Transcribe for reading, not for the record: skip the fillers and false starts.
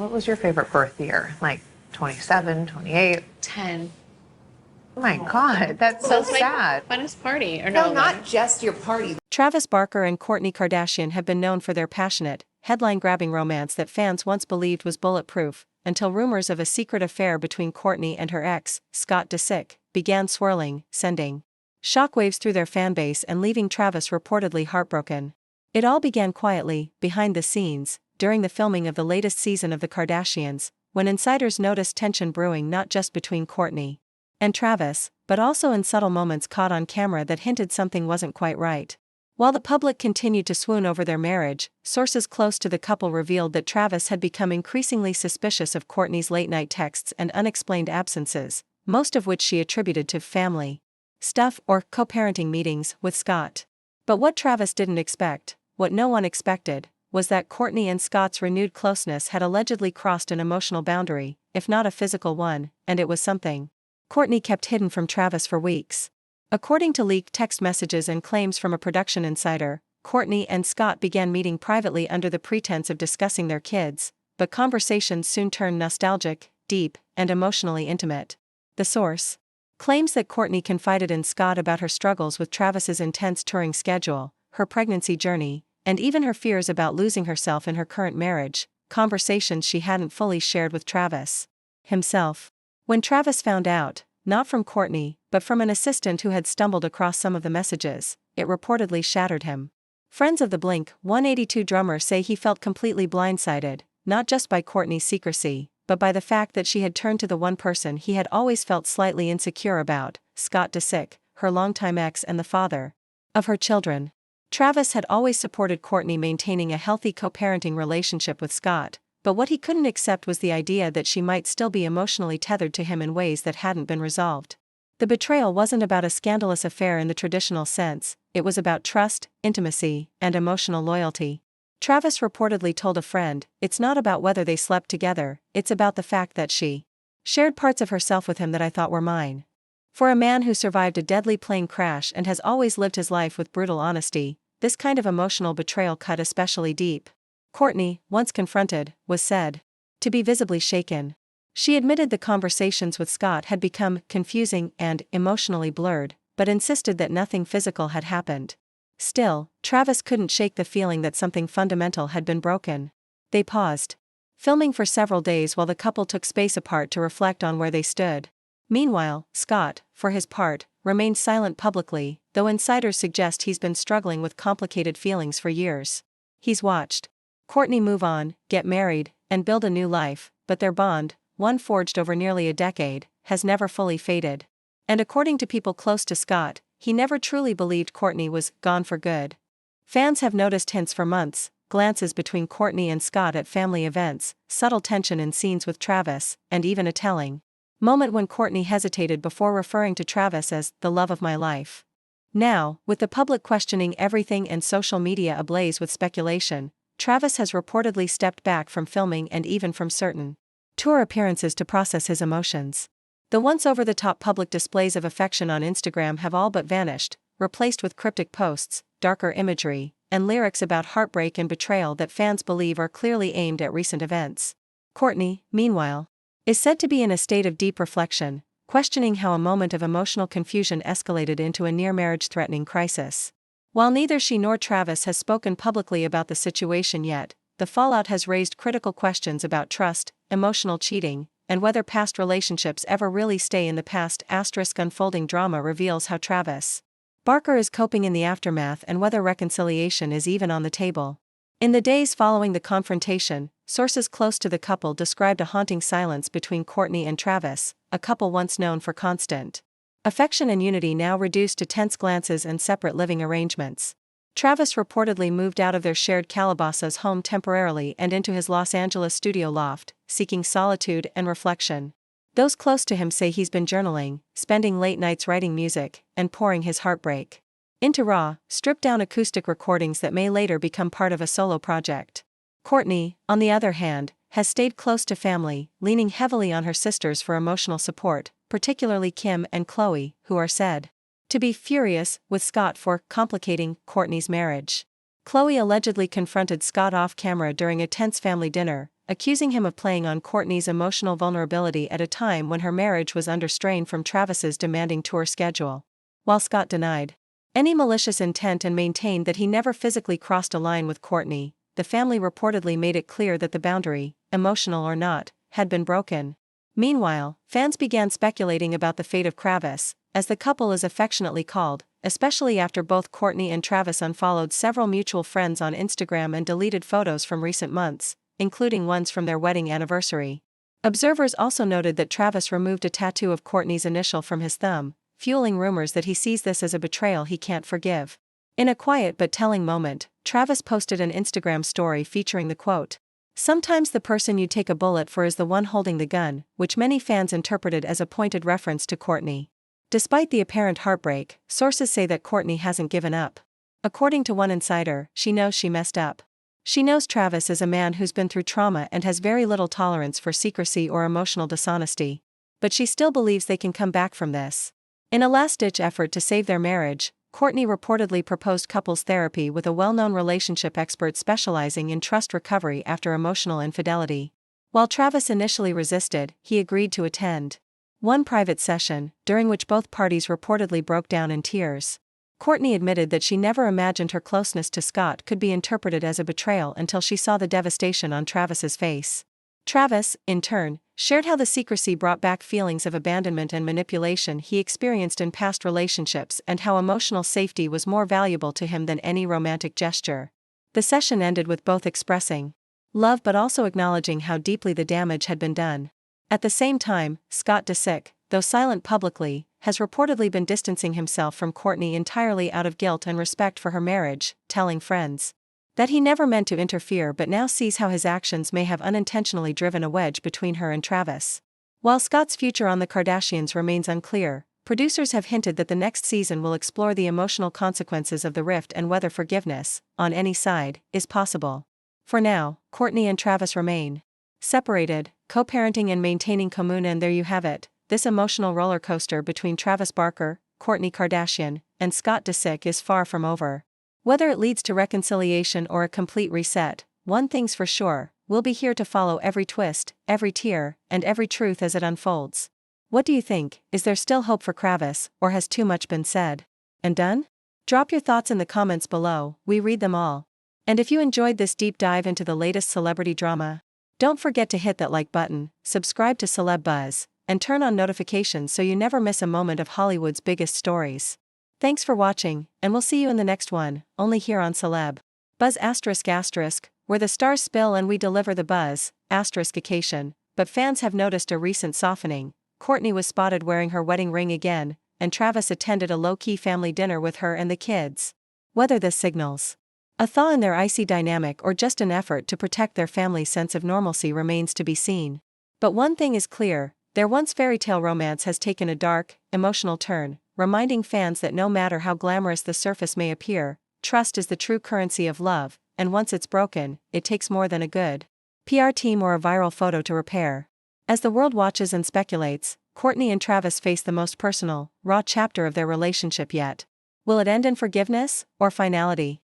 What was your favorite birth year? Like 27, 28? 10. Oh my God, that's so That's my sad. funnest party. Or No, no, not just your party. Travis Barker and Kourtney Kardashian have been known for their passionate, headline-grabbing romance that fans once believed was bulletproof, until rumors of a secret affair between Kourtney and her ex, Scott Disick, began swirling, sending shockwaves through their fanbase and leaving Travis reportedly heartbroken. It all began quietly, behind the scenes, during the filming of the latest season of the Kardashians, when insiders noticed tension brewing not just between Kourtney and Travis, but also in subtle moments caught on camera that hinted something wasn't quite right. While the public continued to swoon over their marriage, sources close to the couple revealed that Travis had become increasingly suspicious of Kourtney's late-night texts and unexplained absences, most of which she attributed to family stuff or co-parenting meetings with Scott. But what Travis didn't expect, what no one expected, was that Kourtney and Scott's renewed closeness had allegedly crossed an emotional boundary, if not a physical one, and it was something Kourtney kept hidden from Travis for weeks. According to leaked text messages and claims from a production insider, Kourtney and Scott began meeting privately under the pretense of discussing their kids, but conversations soon turned nostalgic, deep, and emotionally intimate. The source claims that Kourtney confided in Scott about her struggles with Travis's intense touring schedule, her pregnancy journey, and even her fears about losing herself in her current marriage, conversations she hadn't fully shared with Travis himself. When Travis found out, not from Kourtney, but from an assistant who had stumbled across some of the messages, it reportedly shattered him. Friends of the Blink-182 drummer say he felt completely blindsided, not just by Kourtney's secrecy, but by the fact that she had turned to the one person he had always felt slightly insecure about, Scott Disick, her longtime ex and the father of her children. Travis had always supported Kourtney maintaining a healthy co-parenting relationship with Scott, but what he couldn't accept was the idea that she might still be emotionally tethered to him in ways that hadn't been resolved. The betrayal wasn't about a scandalous affair in the traditional sense, it was about trust, intimacy, and emotional loyalty. Travis reportedly told a friend, "It's not about whether they slept together, it's about the fact that she shared parts of herself with him that I thought were mine." For a man who survived a deadly plane crash and has always lived his life with brutal honesty, this kind of emotional betrayal cut especially deep. Kourtney, once confronted, was said to be visibly shaken. She admitted the conversations with Scott had become confusing and emotionally blurred, but insisted that nothing physical had happened. Still, Travis couldn't shake the feeling that something fundamental had been broken. They paused filming for several days while the couple took space apart to reflect on where they stood. Meanwhile, Scott, for his part, remained silent publicly, though insiders suggest he's been struggling with complicated feelings for years. He's watched Kourtney move on, get married, and build a new life, but their bond, one forged over nearly a decade, has never fully faded. And according to people close to Scott, he never truly believed Kourtney was gone for good. Fans have noticed hints for months, glances between Kourtney and Scott at family events, subtle tension in scenes with Travis, and even a telling moment when Kourtney hesitated before referring to Travis as the love of my life. Now, with the public questioning everything and social media ablaze with speculation, Travis has reportedly stepped back from filming and even from certain tour appearances to process his emotions. The once over-the-top public displays of affection on Instagram have all but vanished, replaced with cryptic posts, darker imagery, and lyrics about heartbreak and betrayal that fans believe are clearly aimed at recent events. Kourtney, meanwhile, is said to be in a state of deep reflection, questioning how a moment of emotional confusion escalated into a near-marriage-threatening crisis. While neither she nor Travis has spoken publicly about the situation yet, the fallout has raised critical questions about trust, emotional cheating, and whether past relationships ever really stay in the past. Unfolding drama reveals how Travis Barker is coping in the aftermath and whether reconciliation is even on the table. In the days following the confrontation, sources close to the couple described a haunting silence between Kourtney and Travis, a couple once known for constant affection and unity now reduced to tense glances and separate living arrangements. Travis reportedly moved out of their shared Calabasas home temporarily and into his Los Angeles studio loft, seeking solitude and reflection. Those close to him say he's been journaling, spending late nights writing music, and pouring his heartbreak into raw, stripped-down acoustic recordings that may later become part of a solo project. Kourtney, on the other hand, has stayed close to family, leaning heavily on her sisters for emotional support, particularly Kim and Khloe, who are said to be furious with Scott for complicating Kourtney's marriage. Khloe allegedly confronted Scott off-camera during a tense family dinner, accusing him of playing on Kourtney's emotional vulnerability at a time when her marriage was under strain from Travis's demanding tour schedule. While Scott denied any malicious intent and maintained that he never physically crossed a line with Kourtney, the family reportedly made it clear that the boundary, emotional or not, had been broken. Meanwhile, fans began speculating about the fate of Kravis, as the couple is affectionately called, especially after both Kourtney and Travis unfollowed several mutual friends on Instagram and deleted photos from recent months, including ones from their wedding anniversary. Observers also noted that Travis removed a tattoo of Kourtney's initial from his thumb, fueling rumors that he sees this as a betrayal he can't forgive. In a quiet but telling moment, Travis posted an Instagram story featuring the quote, "Sometimes the person you take a bullet for is the one holding the gun," which many fans interpreted as a pointed reference to Kourtney. Despite the apparent heartbreak, sources say that Kourtney hasn't given up. According to one insider, she knows she messed up. She knows Travis is a man who's been through trauma and has very little tolerance for secrecy or emotional dishonesty. But she still believes they can come back from this. In a last-ditch effort to save their marriage, Kourtney reportedly proposed couples therapy with a well-known relationship expert specializing in trust recovery after emotional infidelity. While Travis initially resisted, he agreed to attend one private session, during which both parties reportedly broke down in tears. Kourtney admitted that she never imagined her closeness to Scott could be interpreted as a betrayal until she saw the devastation on Travis's face. Travis, in turn, shared how the secrecy brought back feelings of abandonment and manipulation he experienced in past relationships and how emotional safety was more valuable to him than any romantic gesture. The session ended with both expressing love but also acknowledging how deeply the damage had been done. At the same time, Scott Disick, though silent publicly, has reportedly been distancing himself from Kourtney entirely out of guilt and respect for her marriage, telling friends that he never meant to interfere but now sees how his actions may have unintentionally driven a wedge between her and Travis. While Scott's future on the Kardashians remains unclear, producers have hinted that the next season will explore the emotional consequences of the rift and whether forgiveness, on any side, is possible. For now, Kourtney and Travis remain separated, co-parenting and maintaining commune, and there you have it. This emotional roller coaster between Travis Barker, Kourtney Kardashian, and Scott Disick is far from over. Whether it leads to reconciliation or a complete reset, one thing's for sure, we'll be here to follow every twist, every tear, and every truth as it unfolds. What do you think? Is there still hope for Kravis, or has too much been said and done? Drop your thoughts in the comments below, we read them all. And if you enjoyed this deep dive into the latest celebrity drama, don't forget to hit that like button, subscribe to Celeb Buzz, and turn on notifications so you never miss a moment of Hollywood's biggest stories. Thanks for watching, and we'll see you in the next one, only here on Celeb Buzz ***, where the stars spill and we deliver the buzz, ***cation. But fans have noticed a recent softening. Kourtney was spotted wearing her wedding ring again, and Travis attended a low-key family dinner with her and the kids. Whether this signals a thaw in their icy dynamic or just an effort to protect their family's sense of normalcy remains to be seen. But one thing is clear, their once fairy tale romance has taken a dark, emotional turn, reminding fans that no matter how glamorous the surface may appear, trust is the true currency of love, and once it's broken, it takes more than a good PR team or a viral photo to repair. As the world watches and speculates, Kourtney and Travis face the most personal, raw chapter of their relationship yet. Will it end in forgiveness, or finality?